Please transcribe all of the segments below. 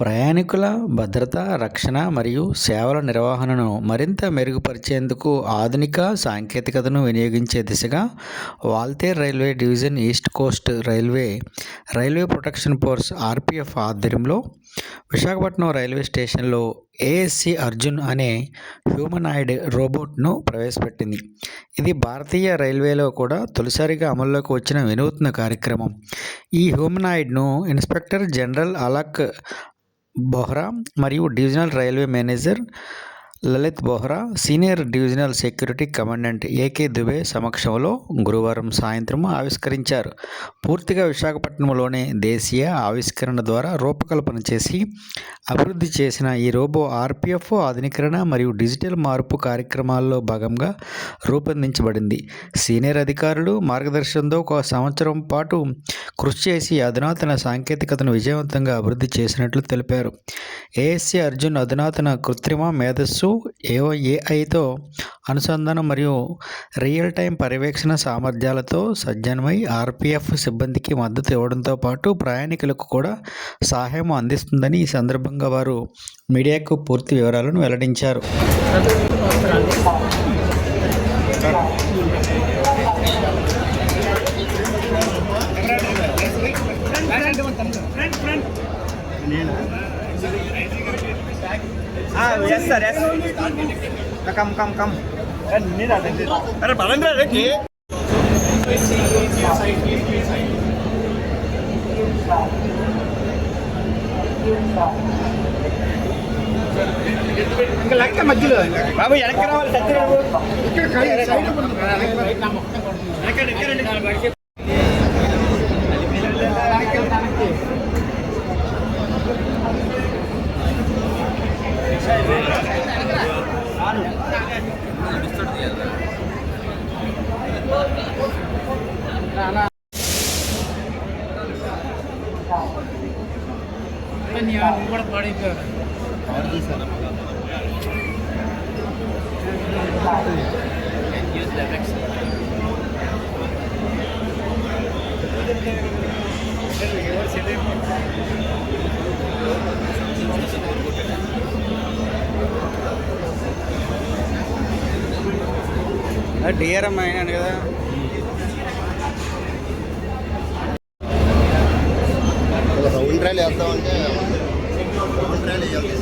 ప్రయాణికుల భద్రత, రక్షణ మరియు సేవల నిర్వహణను మరింత మెరుగుపరిచేందుకు ఆధునిక సాంకేతికతను వినియోగించే దిశగా Waltair railway division east Coast railway protection force RPF ఆధ్వర్యంలో విశాఖపట్నం రైల్వే స్టేషన్లో ఏఎస్సి అర్జున్ అనే హ్యూమనాయిడ్ రోబోట్ను ప్రవేశపెట్టింది. ఇది భారతీయ రైల్వేలో కూడా తొలిసారిగా అమల్లోకి వచ్చిన వినూత్న కార్యక్రమం. ఈ హ్యూమనాయిడ్ను ఇన్స్పెక్టర్ జనరల్ అలక్ బోహ్రా మరియు divisional railway manager Lalit Bohra, senior divisional security commandant AK Dubey సమక్షంలో గురువారం సాయంత్రం ఆవిష్కరించారు. పూర్తిగా విశాఖపట్నంలోనే దేశీయ ఆవిష్కరణ ద్వారా రూపకల్పన చేసి అభివృద్ధి చేసిన ఈ రోబో ఆర్పీఎఫ్ ఆధునీకరణ మరియు డిజిటల్ మార్పు కార్యక్రమాల్లో భాగంగా రూపొందించబడింది. సీనియర్ అధికారులు మార్గదర్శనంతో ఒక సంవత్సరం పాటు కృషి చేసి అధునాతన సాంకేతికతను విజయవంతంగా అభివృద్ధి చేసినట్లు తెలిపారు. ఏఎస్సి అర్జున్ అధునాతన కృత్రిమ మేధస్సు, ఏఐతో అనుసంధానం మరియు రియల్ టైం పర్యవేక్షణ సామర్థ్యాలతో సజ్జనమై ఆర్పీఎఫ్ సిబ్బందికి మద్దతు ఇవ్వడంతో పాటు ప్రయాణికులకు కూడా సహాయం అందిస్తుందని ఈ సందర్భంగా వారు మీడియాకు పూర్తి వివరాలను వెల్లడించారు. yes sir, yes. Come. अरे बलंद्र देखिए. ఇంకా లెక్క మధ్యలో బాబు వెనక్కి రావాలి. సత్య కూడా పడిపోయారు. డిఆర్ఎం అయినాడు కదా. రౌండ్ రైల్ వేద్దామంటే రౌండ్ రైల్ వేయాలి.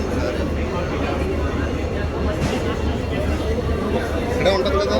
ఇక్కడే ఉంటుంది కదా.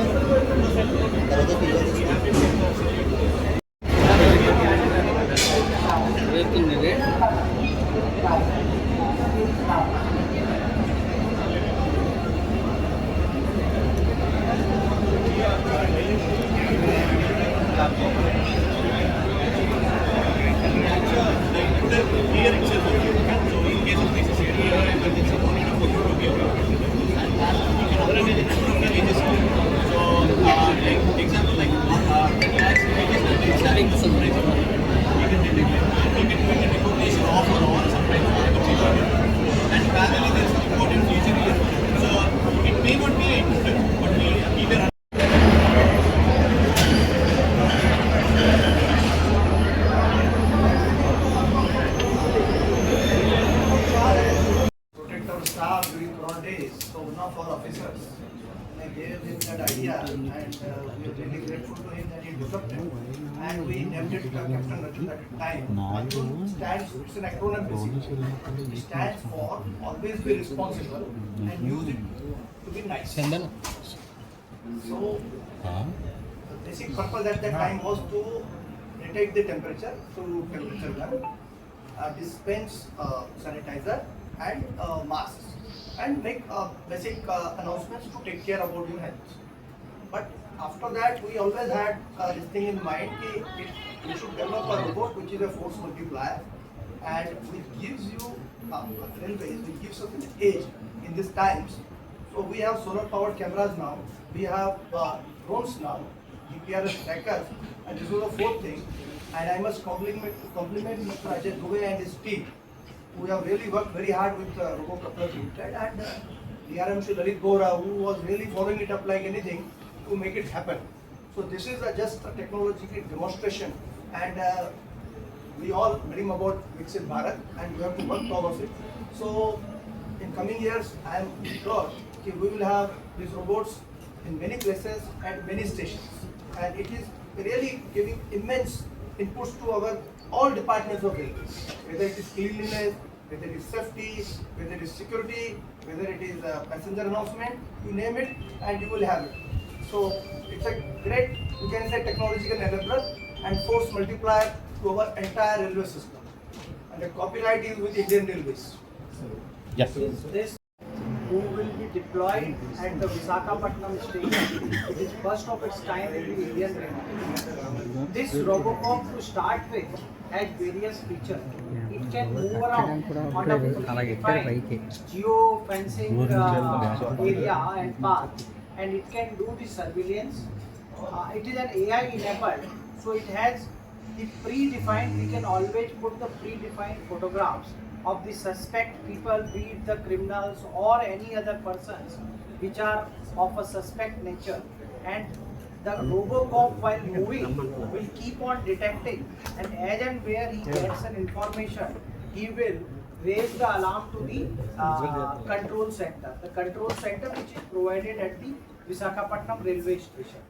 So one of our officers, I gave him that idea, and we are really grateful to him that he developed it, and we named it Captain Arjun at the time. Arjun stands, it's an acronym basically. It stands for always be responsible and use it to be nice. So the basic purpose at that time was to detect the temperature through temperature gun, dispense sanitizer and masks, and make basic announcements to take care about your health. But after that, we always had this thing in mind that we should develop a robot which is a force multiplier and which gives you which gives us an edge in these times. So we have solar powered cameras now, we have drones now, GPRS trackers, and this was the fourth thing. And I must compliment Mr. Ajay Dubey and his team, who have really worked very hard with RoboCopter Limited, and DRM Shri Lalit Bohra, who was really following it up like anything to make it happen. So this is just a technological demonstration, and we all dream about Viksit Bharat and we have to work towards it. So in coming years, I am sure that we will have these robots in many places at many stations, and it is really giving immense inputs to our all departments of railways, whether it is cleanliness, whether it is safety, whether it is security, whether it is passenger announcement, you name it, and you will have it. So it's a great, you can say, technological enabler and force multiplier to our entire railway system. And the copyright is with Indian Railways. This who will be deployed at the Visakhapatnam station. It is first of its kind in the Indian Railway. This Robocop, to start with, has various features. It can move around on a predefined geo-fencing area and path, and it can do the surveillance. It is an AI enabled, so it has the predefined, we can always put the predefined photographs of the suspect people, be it the criminals or any other persons which are of a suspect nature, and the Robocop while moving will keep on detecting, and as and where he gets an information, he will raise the alarm to the control center. The control center which is provided at the Visakhapatnam railway station.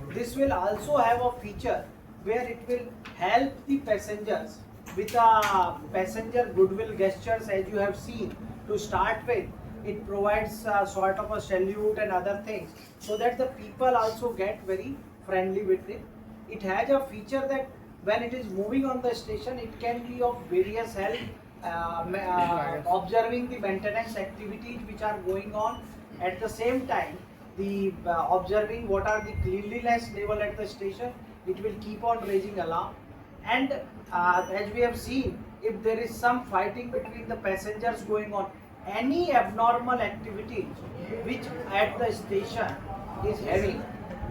This will also have a feature where it will help the passengers with a passenger goodwill gestures, as you have seen. To start with, it provides sort of a salute and other things, so that the people also get very friendly with it. It has a feature that when it is moving on the station, it can be of various help, observing the maintenance activities which are going on. At the same time, the observing what are the cleanliness level at the station. It will keep on raising alarm. And as we have seen, if there is some fighting between the passengers going on, any abnormal activity which at the station is having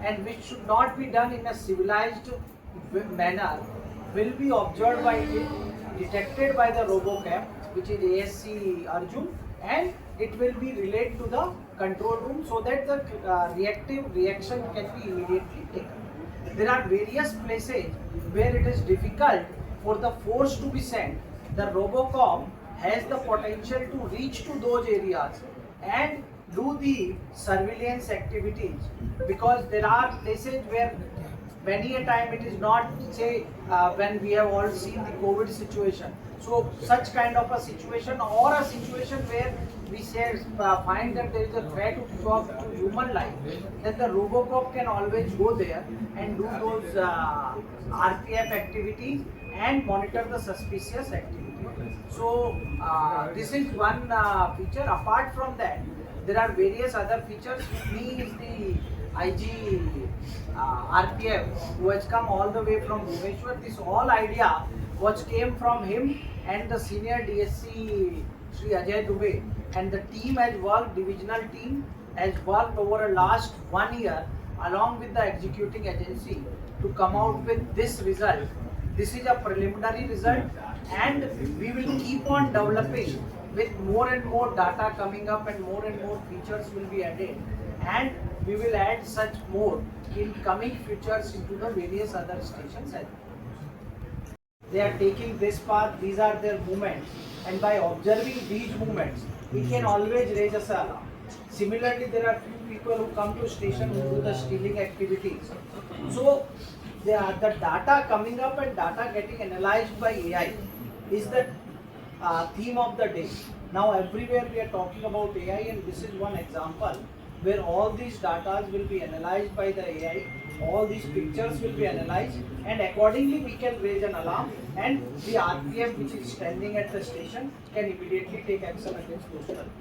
and which should not be done in a civilized manner will be observed by it, detected by the RoboCam, which is ASC Arjun, and it will be relayed to the control room so that the reaction can be immediately taken. There are various places where it is difficult for the force to be sent. The Robocop has the potential to reach to those areas and do the surveillance activities, because there are places where many a time it is not, say, when we have all seen the COVID situation. So such kind of a situation, or a situation where we say find that there is a threat to human life, then the Robocop can always go there and do those RPF activities and monitor the suspicious activity. So this is one feature. Apart from that, there are various other features. With me is the IG RPF, who has come all the way from Bhubaneswar. This whole idea was came from him and the senior DSC Sri Ajay Dubey, and the team has worked, divisional team has worked over a last 1 year along with the executing agency to come out with this result. This is a preliminary result, and we will keep on developing with more and more data coming up, and more features will be added, and we will add such more in coming futures into the various other stations. They are taking this path, these are their movements, and by observing these movements, it can always raise a alarm. Similarly, there are few people who come to station who do the stealing activities. So the data coming up and data getting analyzed by AI is the theme of the day. Now everywhere we are talking about AI, and this is one example where all these data will be analyzed by the AI, all these pictures will be analyzed, and accordingly we can raise an alarm, and the RPF which is standing at the station can immediately take action against those persons.